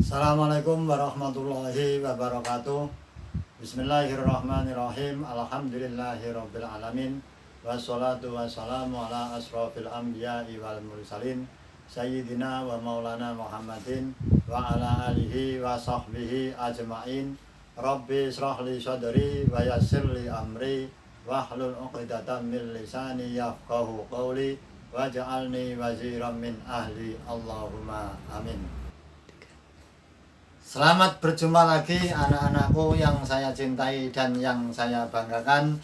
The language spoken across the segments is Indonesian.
Assalamualaikum warahmatullahi wabarakatuh. Bismillahirrahmanirrahim. Alhamdulillahirrabbilalamin. Wassalatu wassalamu ala asrafil anbiya'i wal mursalin Sayyidina wa maulana Muhammadin wa ala alihi wa sahbihi ajma'in. Rabbi israhli sadri wa yassirli amri wahlul 'uqdatam min lisani yafqahu qawli waj'alni waziran min ahli. Allahumma amin. Selamat berjumpa lagi anak-anakku yang saya cintai dan yang saya banggakan.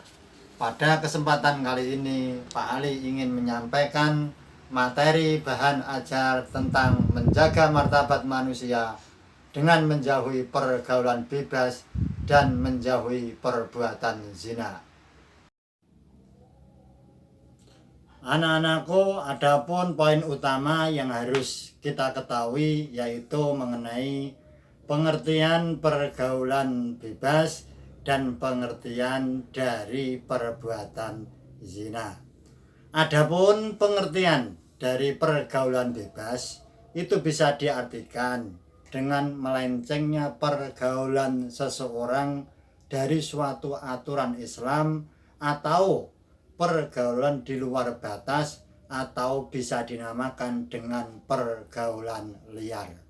Pada kesempatan kali ini Pak Ali ingin menyampaikan materi bahan ajar tentang menjaga martabat manusia dengan menjauhi pergaulan bebas dan menjauhi perbuatan zina. Anak-anakku, adapun poin utama yang harus kita ketahui yaitu mengenai pengertian pergaulan bebas dan pengertian dari perbuatan zina. Adapun pengertian dari pergaulan bebas itu bisa diartikan dengan melencengnya pergaulan seseorang dari suatu aturan Islam atau pergaulan di luar batas atau bisa dinamakan dengan pergaulan liar.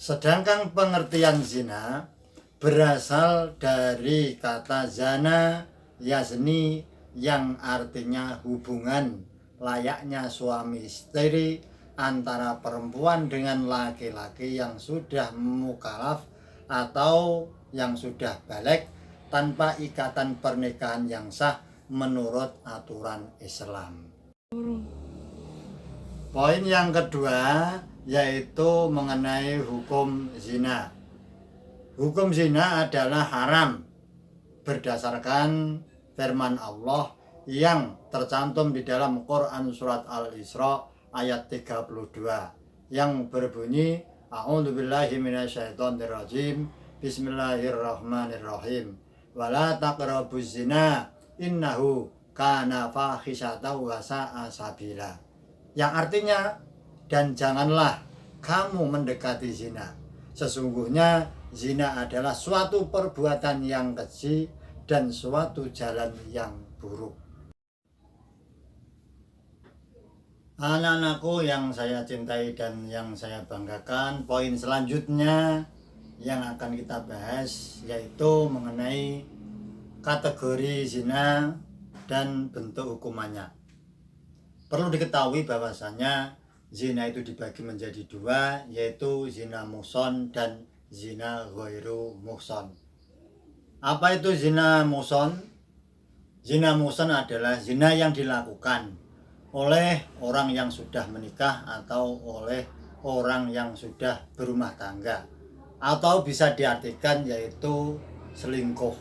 Sedangkan pengertian zina berasal dari kata zana yazni yang artinya hubungan layaknya suami istri antara perempuan dengan laki-laki yang sudah mukallaf atau yang sudah balik tanpa ikatan pernikahan yang sah menurut aturan Islam. Poin yang kedua yaitu mengenai hukum zina. Hukum zina adalah haram berdasarkan firman Allah yang tercantum di dalam Quran surat Al-Isra ayat 32 yang berbunyi A'udzubillahi minasyaitonirrajim Bismillahirrahmanirrahim wala taqrabuz zina innahu kana fahisyatan wa sa'a sabila, yang artinya dan janganlah kamu mendekati zina. Sesungguhnya zina adalah suatu perbuatan yang keji dan suatu jalan yang buruk. Anak-anakku yang saya cintai dan yang saya banggakan, poin selanjutnya yang akan kita bahas yaitu mengenai kategori zina dan bentuk hukumannya. Perlu diketahui bahwasanya zina itu dibagi menjadi dua, yaitu zina muhson dan zina ghairu muhson. Apa itu zina muhson? Zina muhson adalah zina yang dilakukan oleh orang yang sudah menikah atau oleh orang yang sudah berumah tangga, atau bisa diartikan yaitu selingkuh.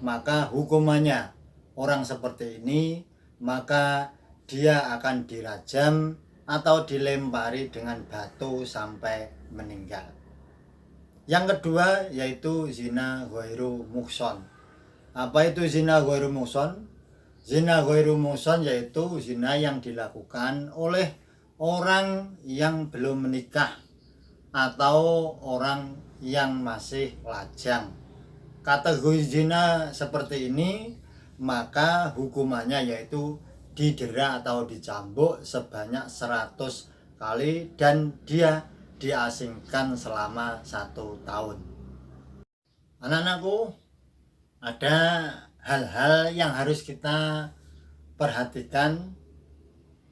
Maka hukumannya orang seperti ini maka dia akan dirajam atau dilempari dengan batu sampai meninggal. Yang kedua yaitu zina ghairu muhson. Apa itu zina ghairu muhson? Zina ghairu muhson yaitu zina yang dilakukan oleh orang yang belum menikah atau orang yang masih lajang. Kategori zina seperti ini maka hukumannya yaitu didera atau dicambuk sebanyak 100 kali dan dia diasingkan selama 1 tahun. Anak-anakku, ada hal-hal yang harus kita perhatikan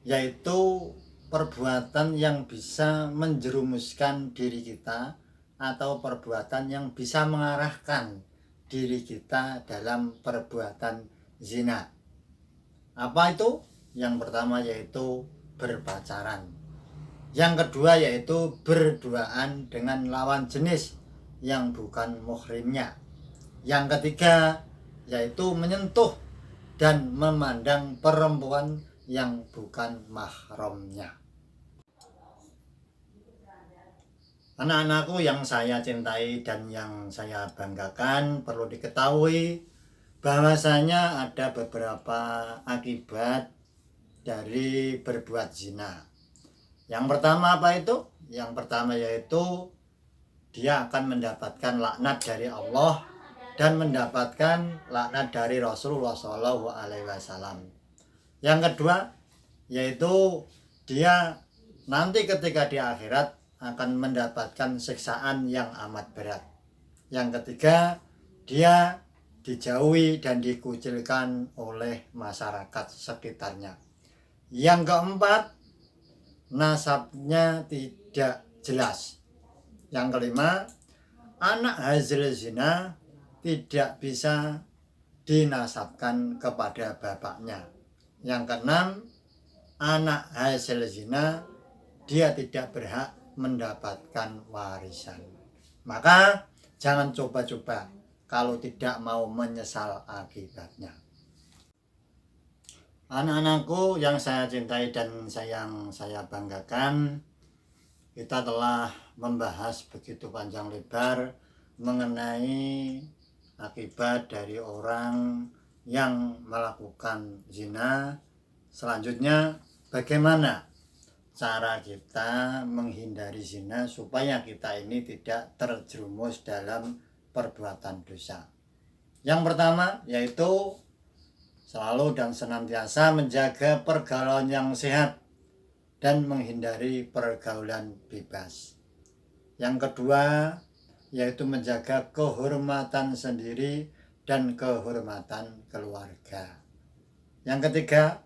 yaitu perbuatan yang bisa menjerumuskan diri kita atau perbuatan yang bisa mengarahkan diri kita dalam perbuatan zina. Apa itu? Yang pertama yaitu berpacaran. Yang kedua yaitu berduaan dengan lawan jenis yang bukan muhrimnya. Yang ketiga yaitu menyentuh dan memandang perempuan yang bukan mahramnya. Anak-anakku yang saya cintai dan yang saya banggakan, perlu diketahui bahwasanya ada beberapa akibat dari berbuat zina. Yang pertama apa itu? Yang pertama yaitu dia akan mendapatkan laknat dari Allah dan mendapatkan laknat dari Rasulullah SAW. Yang kedua yaitu dia nanti ketika di akhirat akan mendapatkan siksaan yang amat berat. Yang ketiga, dia dijauhi dan dikucilkan oleh masyarakat sekitarnya. Yang keempat, nasabnya tidak jelas. Yang kelima, anak hasil zina tidak bisa dinasabkan kepada bapaknya. Yang keenam, anak hasil zina dia tidak berhak mendapatkan warisan. Maka jangan coba-coba kalau tidak mau menyesal akibatnya. Anak-anakku yang saya cintai dan saya banggakan, kita telah membahas begitu panjang lebar mengenai akibat dari orang yang melakukan zina. Selanjutnya, bagaimana cara kita menghindari zina supaya kita ini tidak terjerumus dalam perbuatan dosa. Yang pertama yaitu selalu dan senantiasa menjaga pergaulan yang sehat dan menghindari pergaulan bebas. Yang kedua yaitu menjaga kehormatan sendiri dan kehormatan keluarga. Yang ketiga,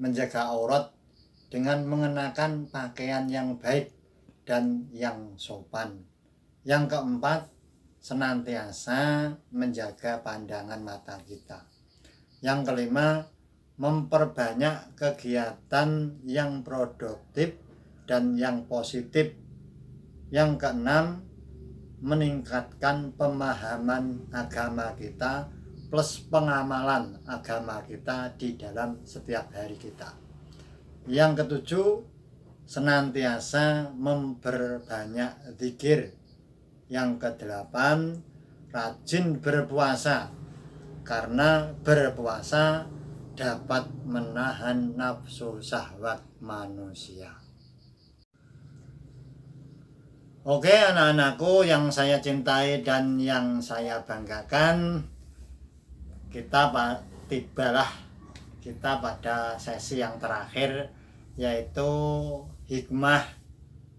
menjaga aurat dengan mengenakan pakaian yang baik dan yang sopan. Yang keempat, senantiasa menjaga pandangan mata kita. Yang kelima, memperbanyak kegiatan yang produktif dan yang positif. Yang keenam, meningkatkan pemahaman agama kita plus pengamalan agama kita di dalam setiap hari kita. Yang ketujuh, senantiasa memperbanyak zikir. Yang kedelapan, rajin berpuasa karena berpuasa dapat menahan nafsu syahwat manusia. Oke anak-anakku yang saya cintai dan yang saya banggakan, tibalah kita pada sesi yang terakhir, yaitu hikmah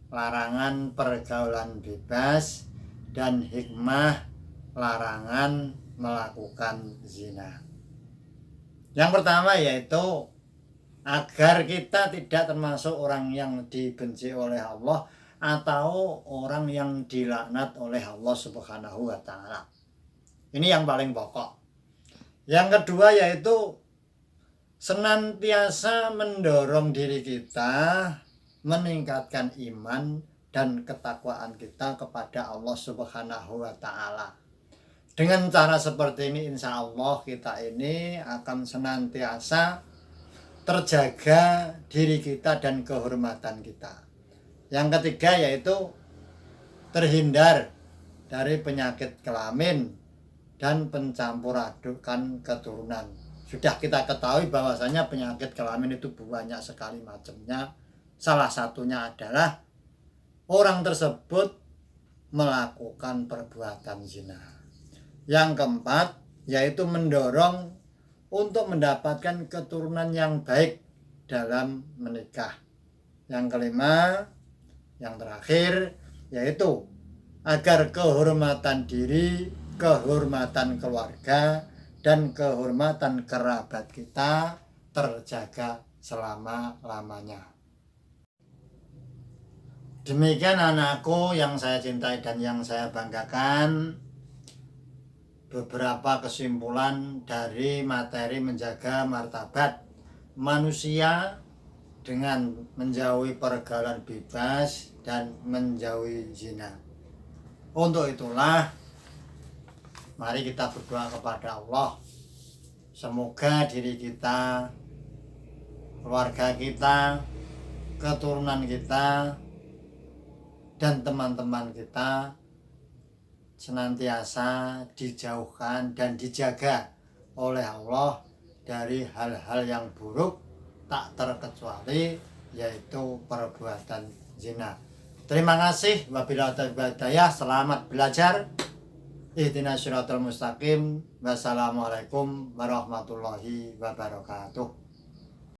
larangan pergaulan bebas dan hikmah larangan melakukan zina. Yang pertama yaitu agar kita tidak termasuk orang yang dibenci oleh Allah atau orang yang dilaknat oleh Allah Subhanahu wa Ta'ala. Ini yang paling pokok. Yang kedua yaitu senantiasa mendorong diri kita meningkatkan iman dan ketakwaan kita kepada Allah Subhanahu wa Ta'ala. Dengan cara seperti ini insya Allah kita ini akan senantiasa terjaga diri kita dan kehormatan kita. Yang ketiga yaitu terhindar dari penyakit kelamin dan pencampur adukan keturunan. Sudah kita ketahui bahwasanya penyakit kelamin itu banyak sekali macamnya. Salah satunya adalah orang tersebut melakukan perbuatan zina. Yang keempat yaitu mendorong untuk mendapatkan keturunan yang baik dalam menikah. Yang kelima, yang terakhir yaitu agar kehormatan diri, kehormatan keluarga, dan kehormatan kerabat kita terjaga selama-lamanya. Demikian anakku yang saya cintai dan yang saya banggakan, beberapa kesimpulan dari materi menjaga martabat manusia dengan menjauhi pergaulan bebas dan menjauhi zina. Untuk itulah mari kita berdoa kepada Allah. Semoga diri kita, keluarga kita, keturunan kita, dan teman-teman kita senantiasa dijauhkan dan dijaga oleh Allah dari hal-hal yang buruk, tak terkecuali yaitu perbuatan zina. Terima kasih. Wabillahi taufiq wal hidayah. Selamat belajar. Ihdinas siratal mustaqim. Wassalamualaikum warahmatullahi wabarakatuh.